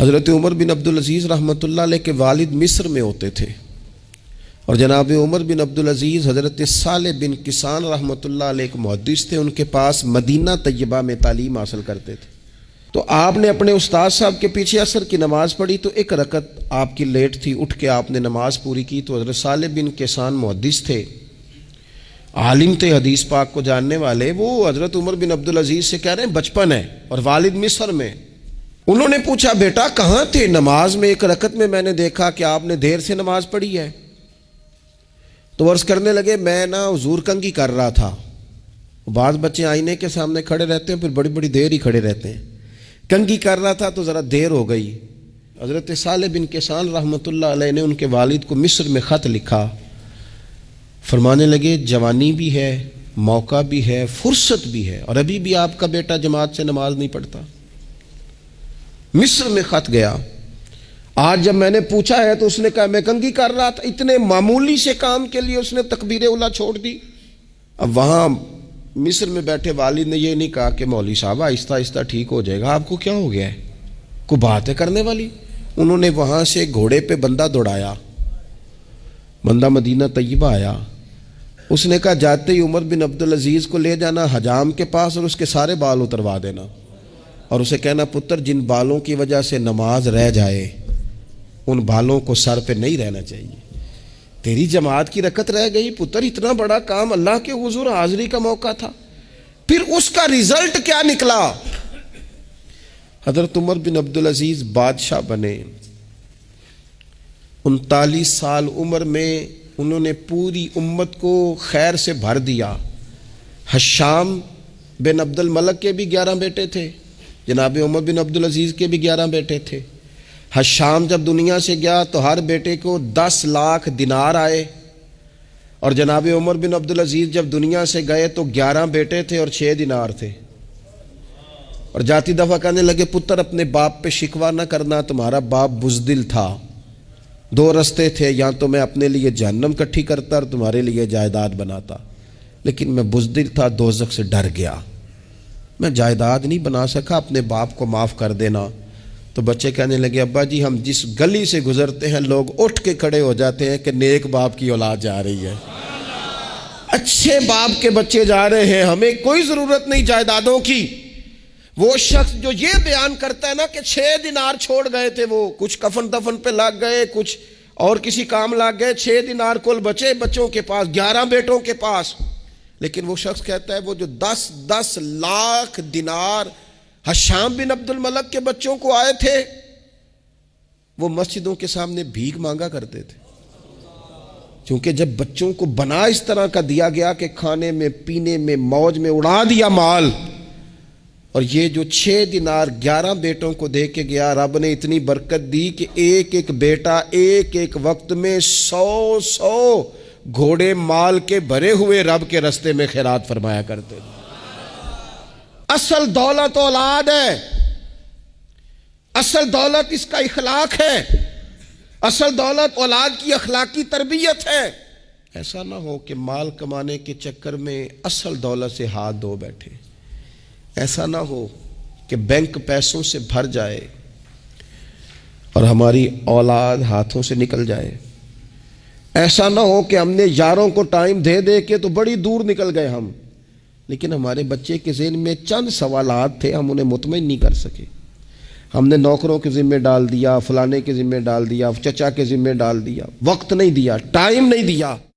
حضرت عمر بن عبدالعزیز رحمۃ اللہ علیہ کے والد مصر میں ہوتے تھے، اور جناب عمر بن عبدالعزیز حضرت صالح بن کیسان رحمۃ اللہ علیہ ایک محدث تھے، ان کے پاس مدینہ طیبہ میں تعلیم حاصل کرتے تھے۔ تو آپ نے اپنے استاد صاحب کے پیچھے عصر کی نماز پڑھی تو ایک رکعت آپ کی لیٹ تھی، اٹھ کے آپ نے نماز پوری کی تو حضرت صالح بن کیسان محدث تھے، عالم تھے، حدیث پاک کو جاننے والے، وہ حضرت عمر بن عبدالعزیز سے کہہ رہے ہیں بچپن ہے اور والد مصر میں۔ انہوں نے پوچھا بیٹا کہاں تھے؟ نماز میں ایک رکعت میں نے دیکھا کہ آپ نے دیر سے نماز پڑھی ہے۔ تو عرض کرنے لگے میں حضور کنگھی کر رہا تھا۔ بعض بچے آئینے کے سامنے کھڑے رہتے ہیں پھر بڑی بڑی دیر ہی کھڑے رہتے ہیں، کنگھی کر رہا تھا تو ذرا دیر ہو گئی۔ حضرت صالح بن کیسان رحمۃ اللہ علیہ نے ان کے والد کو مصر میں خط لکھا، فرمانے لگے جوانی بھی ہے، موقع بھی ہے، فرصت بھی ہے، اور ابھی بھی آپ کا بیٹا جماعت سے نماز نہیں پڑھتا۔ مصر میں خط گیا۔ آج جب میں نے پوچھا ہے تو اس نے کہا میں کنگھی کر رہا تھا۔ اتنے معمولی سے کام کے لیے اس نے تکبیر اولیٰ چھوڑ دی۔ اب وہاں مصر میں بیٹھے والد نے یہ نہیں کہا کہ مولوی صاحب آہستہ آہستہ ٹھیک ہو جائے گا، آپ کو کیا ہو گیا ہے، کوئی بات ہے کرنے والی؟ انہوں نے وہاں سے گھوڑے پہ بندہ دوڑایا، بندہ مدینہ طیبہ آیا۔ اس نے کہا جاتے ہی عمر بن عبدالعزیز کو لے جانا حجام کے پاس اور اس کے سارے بال اتروا دینا، اور اسے کہنا پتر جن بالوں کی وجہ سے نماز رہ جائے ان بالوں کو سر پہ نہیں رہنا چاہیے، تیری جماعت کی رکعت رہ گئی پتر، اتنا بڑا کام، اللہ کے حضور حاضری کا موقع تھا۔ پھر اس کا ریزلٹ کیا نکلا؟ حضرت عمر بن عبدالعزیز بادشاہ بنے، 39 سال عمر میں انہوں نے پوری امت کو خیر سے بھر دیا۔ حشام بن عبد الملک کے بھی 11 بیٹے تھے، جناب عمر بن عبدالعزیز کے بھی 11 بیٹے تھے۔ حشام جب دنیا سے گیا تو ہر بیٹے کو 10 لاکھ دینار آئے، اور جناب عمر بن عبدالعزیز جب دنیا سے گئے تو 11 بیٹے تھے اور 6 دینار تھے۔ اور جاتی دفعہ کہنے لگے پتر اپنے باپ پہ شکوہ نہ کرنا، تمہارا باپ بزدل تھا، 2 رستے تھے، یا تو میں اپنے لیے جہنم کٹھی کرتا اور تمہارے لیے جائیداد بناتا، لیکن میں بزدل تھا، دوزخ سے ڈر گیا، میں جائیداد نہیں بنا سکا، اپنے باپ کو معاف کر دینا۔ تو بچے کہنے لگے ابا جی ہم جس گلی سے گزرتے ہیں لوگ اٹھ کے کھڑے ہو جاتے ہیں کہ نیک باپ کی اولاد جا رہی ہے، اچھے باپ کے بچے جا رہے ہیں، ہمیں کوئی ضرورت نہیں جائیدادوں کی۔ وہ شخص جو یہ بیان کرتا ہے نا کہ 6 دینار چھوڑ گئے تھے، وہ کچھ کفن دفن پہ لگ گئے، کچھ اور کسی کام لگ گئے، 6 دینار کل بچے بچوں کے پاس، 11 بیٹوں کے پاس، لیکن وہ شخص کہتا ہے وہ جو 10 لاکھ دینار حشام بن عبد الملک کے بچوں کو آئے تھے وہ مسجدوں کے سامنے بھیک مانگا کرتے تھے، کیونکہ جب بچوں کو بنا اس طرح کا دیا گیا کہ کھانے میں پینے میں موج میں اڑا دیا مال، اور یہ جو 6 دینار 11 بیٹوں کو دے کے گیا، رب نے اتنی برکت دی کہ ایک ایک بیٹا ایک ایک وقت میں 100 گھوڑے مال کے بھرے ہوئے رب کے رستے میں خیرات فرمایا کرتے تھے۔ اصل دولت اولاد ہے، اصل دولت اس کا اخلاق ہے، اصل دولت اولاد کی اخلاقی تربیت ہے۔ ایسا نہ ہو کہ مال کمانے کے چکر میں اصل دولت سے ہاتھ دھو بیٹھے، ایسا نہ ہو کہ بینک پیسوں سے بھر جائے اور ہماری اولاد ہاتھوں سے نکل جائے، ایسا نہ ہو کہ ہم نے یاروں کو ٹائم دے دے کے تو بڑی دور نکل گئے ہم، لیکن ہمارے بچے کے ذہن میں چند سوالات تھے، ہم انہیں مطمئن نہیں کر سکے، ہم نے نوکروں کے ذمہ ڈال دیا، فلانے کے ذمہ ڈال دیا، چچا کے ذمہ ڈال دیا، وقت نہیں دیا، ٹائم نہیں دیا۔